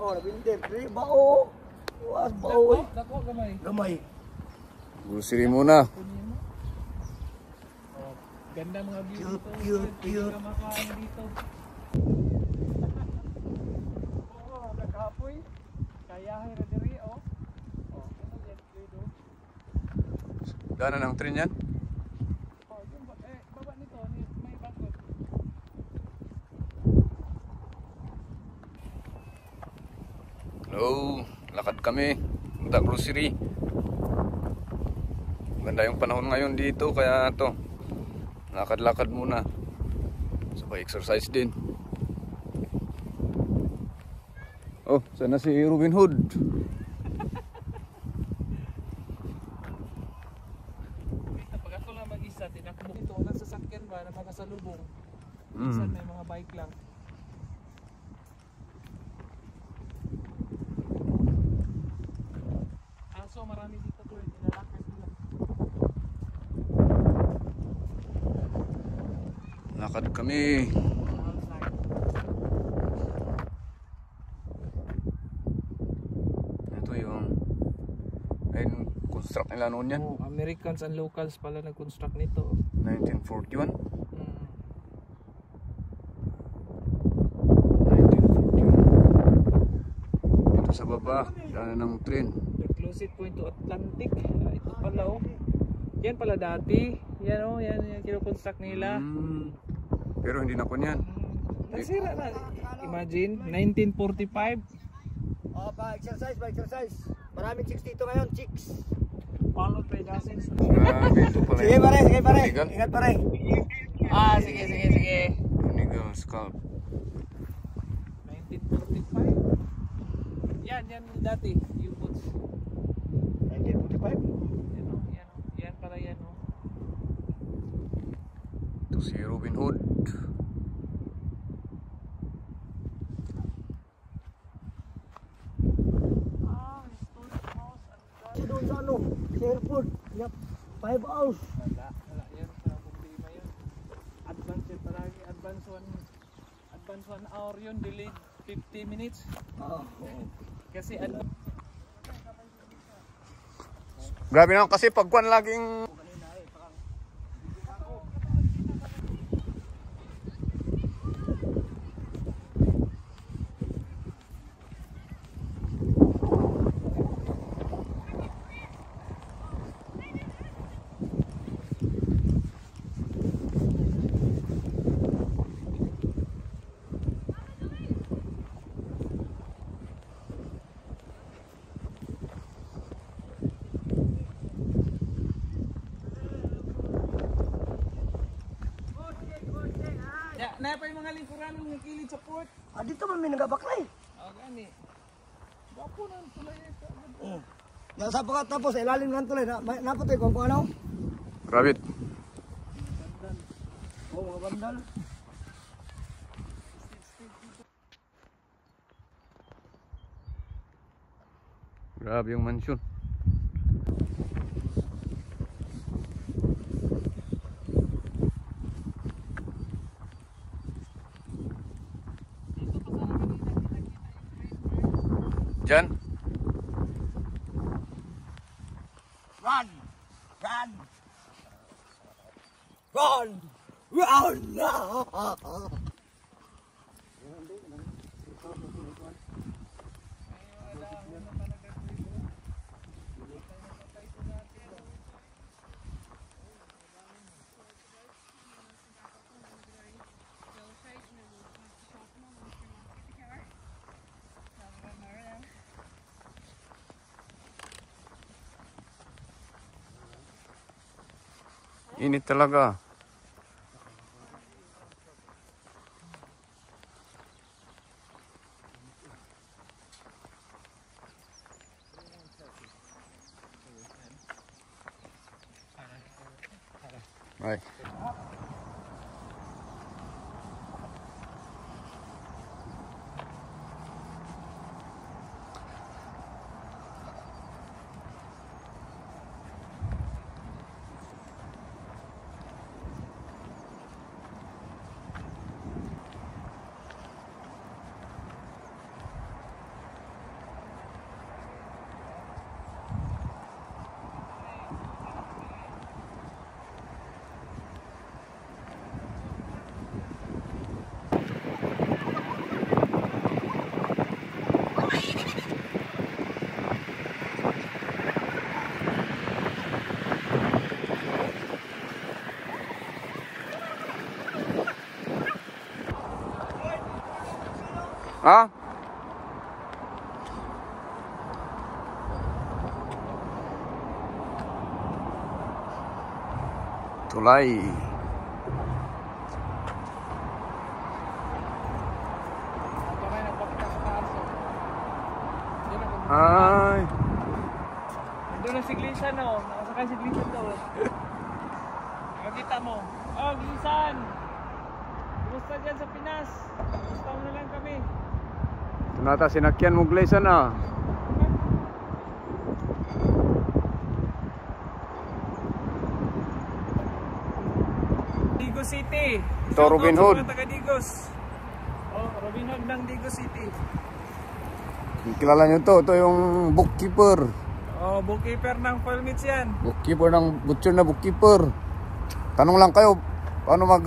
Oh, nabindim. Bao. Was bao. Dako gamay. Gamay. Grocery muna. Oh, ganda mga view dito. Cute. Kamakain dito. Oh, nagkapoy. Kayahe ra diri oh. Oh, ano yan dito? Daanan ng tren yan. Oh, yung baba nito may bakod. Hello, lakad kami. Punta grocery. Maganda yung panahon ngayon dito kaya to. Lakad-lakad muna. Sabay exercise din. Oh, sana si Robin Hood. Pag ako lang mag-isa, tinakbo ito. Nasa sasakyan ba na makasalubong? Minsan may mga bike lang. So marami dito po yung nilalakas nila. Lakad kami. Ito yung construct nila noon yan. Oh, Americans and locals pala nag-construct nito. 1941. 1941. Ito sa baba, daanan ng tren. Closest point to Atlantic. Ito pala oh. Yan pala dati. Yan oh, yan yung kino-construct nila. Pero hindi na po niyan. Nasira na. Imagine, 1945. Oh, pa-exercise. Maraming chicks dito ngayon, chicks. Followed by dozens. Grabe, ito pala. Sige pare. Illegal. Ingat pare. Sige. Illegal scalp. 1945. Yan dati. U-boats. 1945. Yan pala yan oh. Ito si Robin Hood. Doon sa ano, sa airport. Yep. 5 hours. Wala yan sa problema yun. Advance yun palagi. Advance 1 hour yun. Delayed 50 minutes. Kasi Grabe naman kasi pagkuhan laging na pa yung mga lingkuran ng kilid sa port. Dito man may nagabaklay. Gani. Bapo na tulay ito. Nasa pagkatapos, ilalim ng tulay. Napatay kung ano? rabbit. Oh, mga bandal. Grabe yung mansion. Diyan. Run! Init talaga. Ay. Ha? Tulay. Ay. Doon na si Glisan, oh. Nakasakay si Glisan daw. Makita mo. Oh, Glisan! Kumusta dyan sa Pinas? Kumusta mo na lang kami. Tunata sinakyan mo Glayson ah. Digos City. Ito, Robin Hood. Shoutout sa mga taga Digos. Oh, Robin Hood ng Digos City. Kilala nyo to, ito yung bookkeeper. Oh, bookkeeper ng Palmits yan. Bookkeeper ng butcher na bookkeeper. Tanong lang kayo, paano mag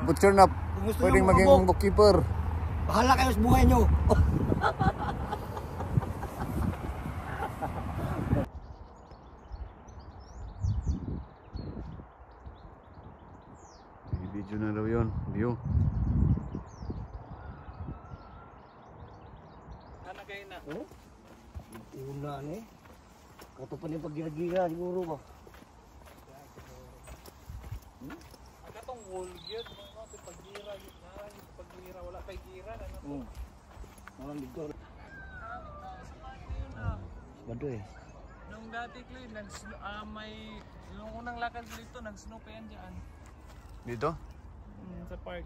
butcher na gusto pwedeng nyo maging mabuk. bookkeeper? Bahala kayo sa buhay nyo. May video na daw yun, view. Ano kayo na? Oh? Una ni. Kato pa niya pag-gira-gira siguro ba? Ang katong wall yun. Mga pag-gira yun na. Pag-gira, wala pa gira. Ano? Walang dito. Bado eh. Nung dati, Clay, may... Nung unang lakad dito, nag-snow pa yan dyan. Dito? Sa park.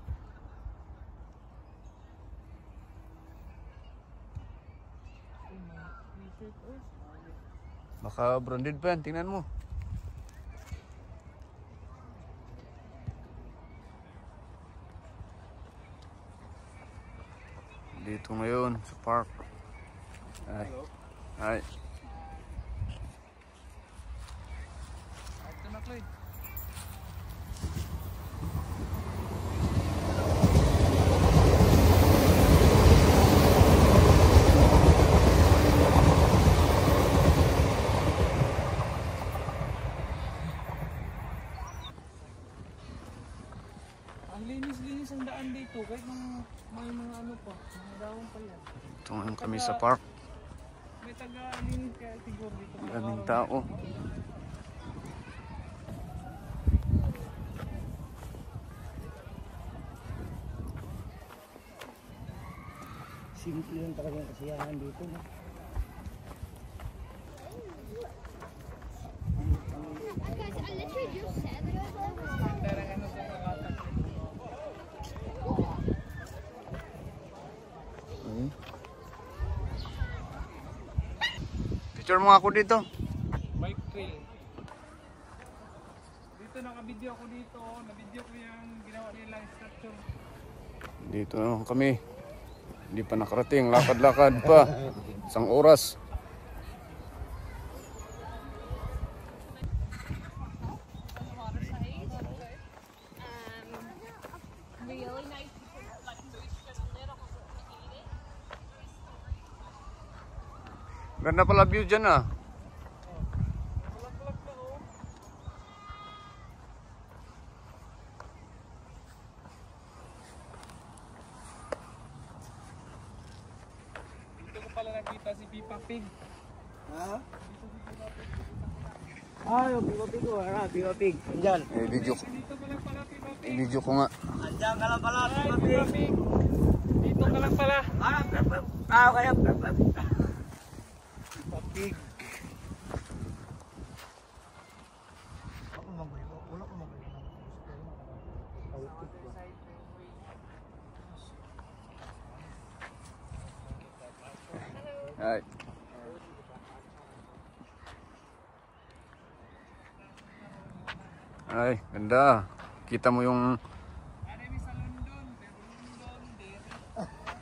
Baka branded pa yan, tingnan mo. Dito ngayon sa park. Ay. Ay. Ito na, Clay. Ang linis-linis ang daan dito. Kahit may mga ano pa. Mga dahon pa yan. Ito ngayon kami sa park. May taga-linis kaya siguro dito. Daming tao. Simple yung talagang kasiyahan dito. No? Guys, I literally just said that I was over. Darang ano sa kakatan. Picture mo ako dito. Bike trail. Dito naka-video ako dito. Na-video ko yung ginawa nilang structure. Dito na kami. Hindi pa nakarating. Lakad-lakad pa. Isang oras. Really nice. Like, just little. Ganda pala view dyan ah. Kulak-kulak na oh. Dito ko pala nakita si Pipa Pig. Ha? Ah, yung pigo-pigo. Pigo Pig. Andyan. Video ko. Dito ka lang pala Pipa Pig. Video ko nga. Andyan ka lang pala, Ay, Pigo Pipa Pig. Pig. Dito ka lang pala. Kaya. Pig. Ako magulo. Wala ko magulo. Ay. Ay, ganda. Kita mo yung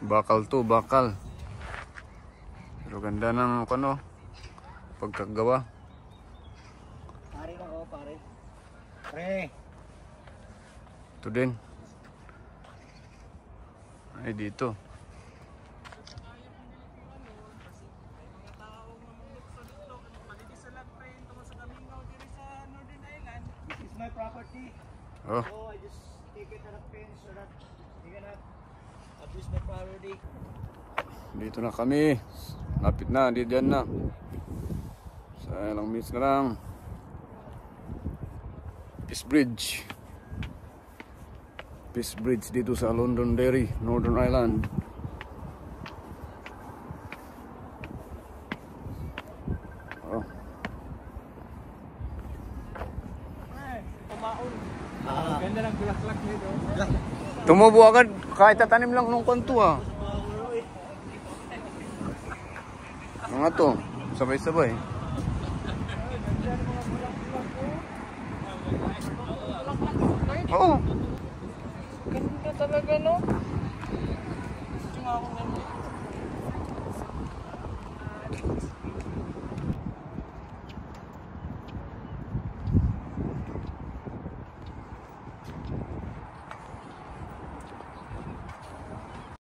bakal to, bakal. Pero ganda ng ano, pagkagawa. Pare lang ako, pare. Pre. Ito din. Ay, dito. This is my property. Oh, So I just take it at a pin so that you cannot Abis na parody. Dito na kami. Lapit na, di dyan na. Sa ilang minutes na lang. Peace Bridge. Peace Bridge dito sa Londonderry, Northern Ireland. Oh. Ganda ng bulaklak nito. Tumubo agad kahit tatanim lang nung kanto ah. Mga to, sabay-sabay. Oo. Ganda talaga, no? Ito nga akong